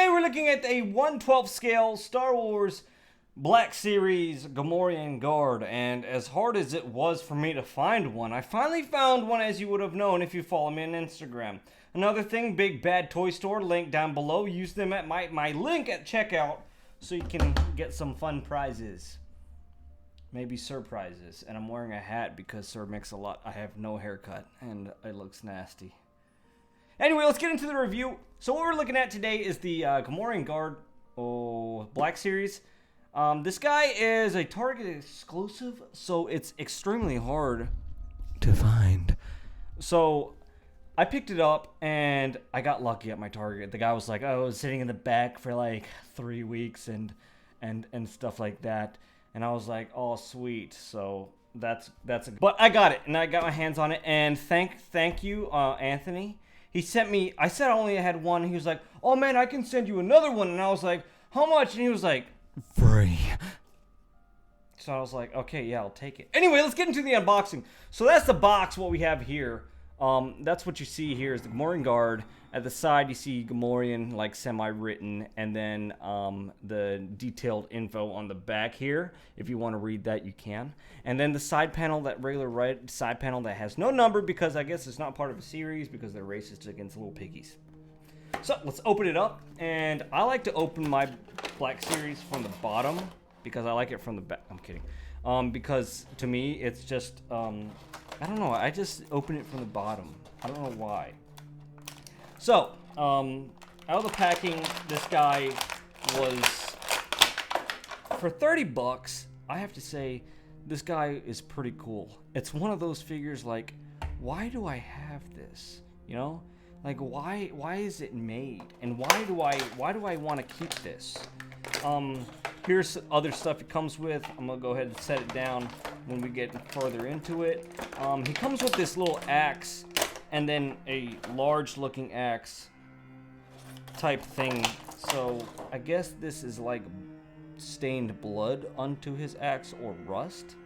Today we're looking at a 1/12 scale Star Wars Black Series Gamorrean Guard, and as hard as it was for me to find one, I finally found one, as you would have known if you follow me on Instagram. Another thing, Big Bad Toy Store, link down below. Use them at my link at checkout so you can get some fun prizes. Maybe surprises. And I'm wearing a hat because Sir Mix-a-Lot, I have no haircut and it looks nasty. Anyway, let's get into the review. So what we're looking at today is the Gamorrean Guard Black Series. This guy is a Target exclusive, so it's extremely hard to find. So I picked it up and I got lucky at my Target. The guy was like, oh, I was sitting in the back for like 3 weeks and stuff like that. And I was like, oh, sweet. So but I got it and I got my hands on it. And thank you, Anthony. He sent me, I said I only had one. He was like, oh man, I can send you another one. And I was like, how much? And he was like, free. So I was like, okay, yeah, I'll take it. Anyway, let's get into the unboxing. So that's the box, what we have here. That's what you see here is the Gamorrean Guard. At the side, you see Gamorrean, like semi-written, and then the detailed info on the back here. If you want to read that, you can. And then the side panel, that regular red side panel that has no number because I guess it's not part of a series because they're racist against little piggies. So let's open it up, and I like to open my Black Series from the bottom because I like it from the back. I'm kidding. Because to me, it's just, I don't know, I just open it from the bottom. I don't know why. So, out of the packing, this guy was, for 30 bucks, I have to say, this guy is pretty cool. It's one of those figures like, why do I have this? You know? Like, why is it made? And why do I want to keep this? Here's other stuff it comes with. I'm gonna go ahead and set it down when we get further into it. He comes with this little axe and then a large looking axe type thing. So I guess this is like stained blood onto his axe or rust.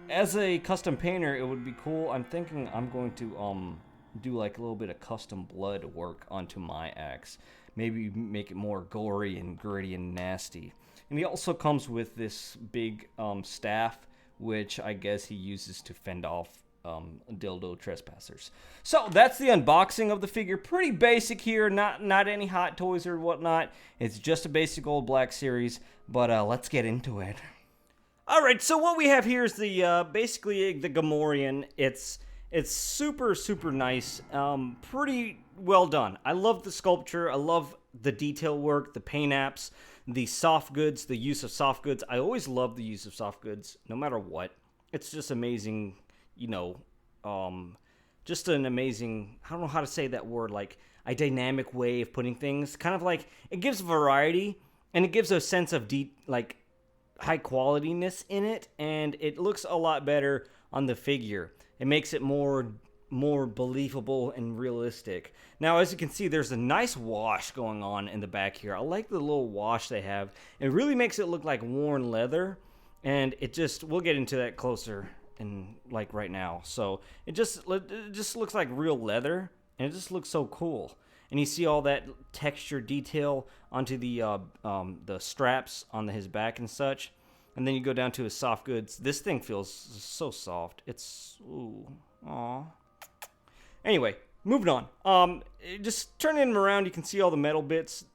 As a custom painter, it would be cool. I'm thinking I'm going to do like a little bit of custom blood work onto my axe. Maybe make it more gory and gritty and nasty. And he also comes with this big staff, which I guess he uses to fend off dildo trespassers. So that's the unboxing of the figure. Pretty basic here, not any hot toys or whatnot. It's just a basic old Black Series, but let's get into it. Alright, so what we have here is the basically the Gamorrean. It's super nice, pretty well done. I love the sculpture, I love the detail work, the paint apps, the soft goods, the use of soft goods. I always love the use of soft goods, no matter what. It's just amazing, you know, just an amazing, I don't know how to say that word, like a dynamic way of putting things. Kind of like, it gives variety, and it gives a sense of like high qualityness in it, and it looks a lot better on the figure. It makes it more believable and realistic. Now, as you can see, there's a nice wash going on in the back here. I like the little wash they have. It really makes it look like worn leather, and it just, we'll get into that closer in like right now. So it just looks like real leather, and it just looks so cool. And you see all that texture detail onto the straps on his back and such. And then you go down to his soft goods. This thing feels so soft. It's, ooh, aw. Anyway, moving on. Just turning him around, you can see all the metal bits.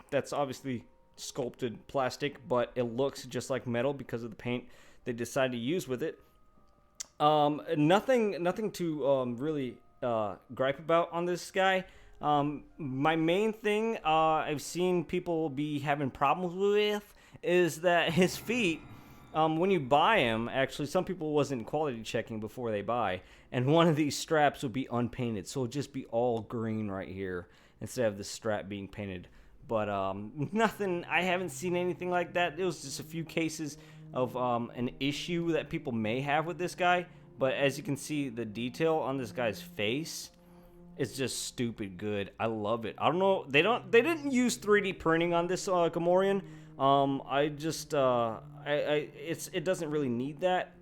That's obviously sculpted plastic, but it looks just like metal because of the paint they decided to use with it. Nothing to really gripe about on this guy. My main thing I've seen people be having problems with is that his feet, when you buy him, actually some people wasn't quality checking before they buy, and one of these straps would be unpainted, so it'd just be all green right here instead of the strap being painted. But nothing, I haven't seen anything like that. It was just a few cases of an issue that people may have with this guy, but as you can see, the detail on this guy's face, it's just stupid good. I love it. I don't know, they didn't use 3D printing on this Gamorrean. It doesn't really need that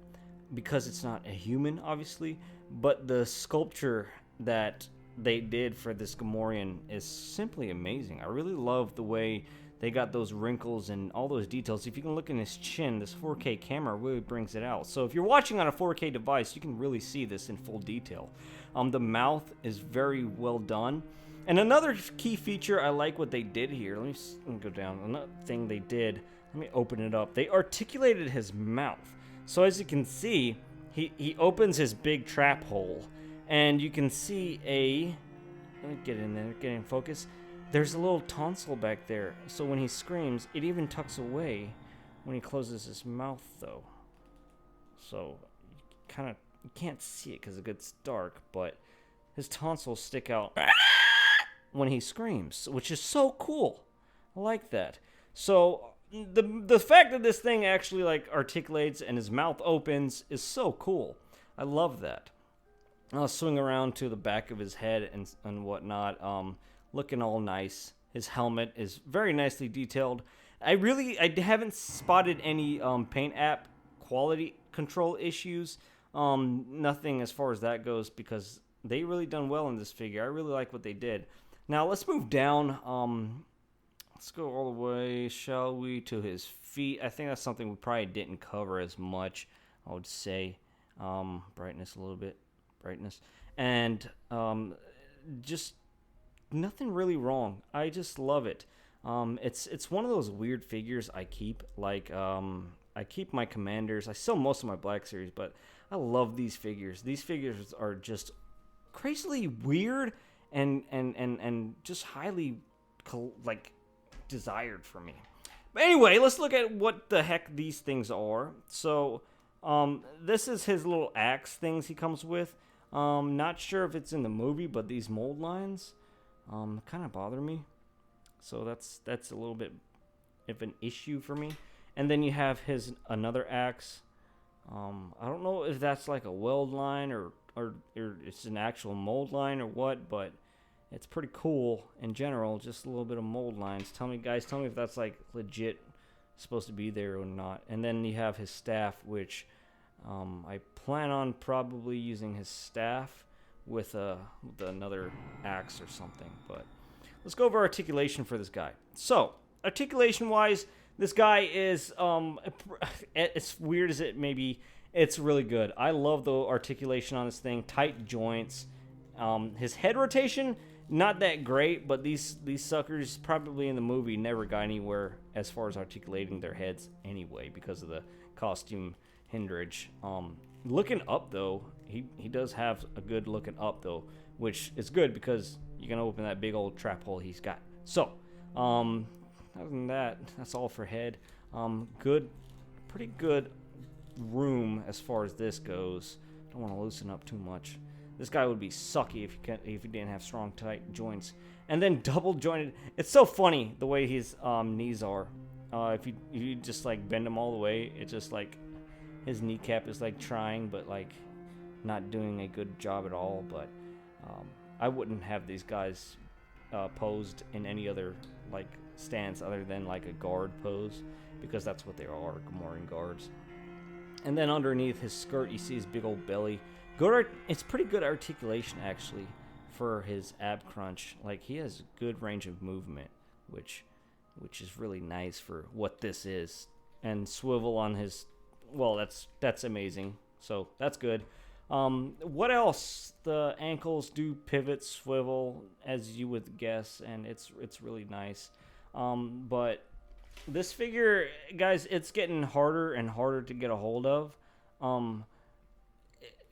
because it's not a human, obviously, but the sculpture that they did for this Gamorrean is simply amazing. I really love the way they got those wrinkles and all those details. If you can look in his chin, this 4K camera really brings it out. So if you're watching on a 4K device, you can really see this in full detail. The mouth is very well done. And another key feature, I like what they did here. Let me go down. Another thing they did, let me open it up. They articulated his mouth. So as you can see, he opens his big trap hole. And you can see let me get in there, get in focus. There's a little tonsil back there. So when he screams, it even tucks away when he closes his mouth, though. So you can't see it because it gets dark, but his tonsils stick out when he screams, which is so cool. I like that. So the fact that this thing actually like articulates and his mouth opens is so cool. I love that. I'll swing around to the back of his head and whatnot, looking all nice. His helmet is very nicely detailed. I haven't spotted any paint app quality control issues. Nothing as far as that goes, because they really done well in this figure. I really like what they did. Now let's move down. Let's go all the way, shall we, to his feet. I think that's something we probably didn't cover as much, I would say. Brightness a little bit. Brightness. And just nothing really wrong. I just love it. It's one of those weird figures I keep. Like, I keep my Commanders. I sell most of my Black Series, but I love these figures. These figures are just crazily weird and just highly, like, desired for me. But anyway, let's look at what the heck these things are. So, this is his little axe things he comes with. Not sure if it's in the movie, but these mold lines kind of bother me. So that's a little bit of an issue for me. And then you have another axe. I don't know if that's like a weld line or it's an actual mold line or what, but it's pretty cool in general. Just a little bit of mold lines. Tell me if that's like legit supposed to be there or not. And then you have his staff, which I plan on probably using his staff with another axe or something. But let's go over articulation for this guy. So articulation wise, this guy is as weird as it may be, it's really good. I love the articulation on this thing. Tight joints. His head rotation, not that great, but these suckers probably in the movie never got anywhere as far as articulating their heads anyway because of the costume hindrance. Looking up though, he does have a good looking up though, which is good because you're gonna open that big old trap hole he's got. So, other than that, that's all for head. Pretty good room as far as this goes. Don't want to loosen up too much. This guy would be sucky if he didn't have strong, tight joints. And then double jointed. It's so funny the way his knees are. If you just like bend them all the way, it's just like his kneecap is like trying, but like not doing a good job at all. But I wouldn't have these guys posed in any other like stance other than like a guard pose, because that's what they are, Gamorrean guards. And then underneath his skirt, you see his big old belly. It's pretty good articulation actually for his ab crunch. Like he has good range of movement, which is really nice for what this is. And swivel on his, well, that's amazing. So that's good. What else? The ankles do pivot, swivel, as you would guess, and it's really nice. But this figure, guys, it's getting harder and harder to get a hold of.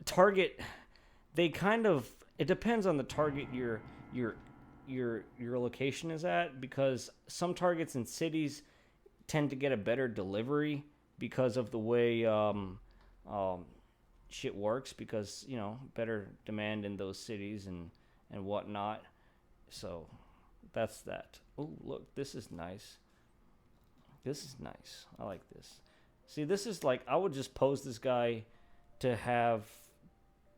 Target, they kind of, it depends on the target your location is at, because some targets in cities tend to get a better delivery because of the way shit works, because better demand in those cities and whatnot. So that's that. Oh, look, this is nice. This is nice. I like this. See, this is like, I would just pose this guy to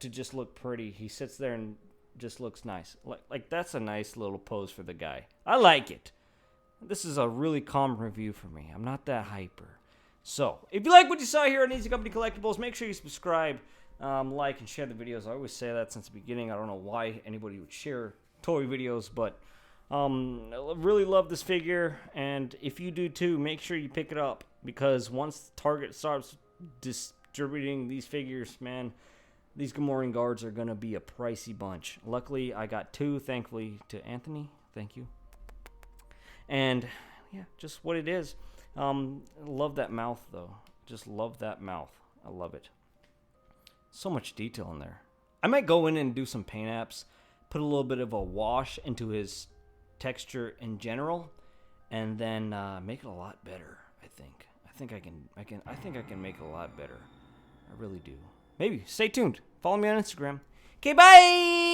just look pretty. He sits there and just looks nice. Like that's a nice little pose for the guy. I like it. This is a really calm review for me. I'm not that hyper. So, if you like what you saw here on Easy Company Collectibles, make sure you subscribe. like and share the videos. I always say that since the beginning. I don't know why anybody would share toy videos, but I really love this figure, and if you do too, make sure you pick it up, because once Target starts distributing these figures, man, these Gamorrean guards are gonna be a pricey bunch. Luckily, I got 2, thankfully to Anthony. Thank you. And yeah, just what it is. Love that mouth though. Just love that mouth. I love it. So much detail in there. I might go in and do some paint apps, put a little bit of a wash into his texture in general, and then make it a lot better. I think I can make it a lot better. I really do. Maybe. Stay tuned. Follow me on Instagram. Okay, bye.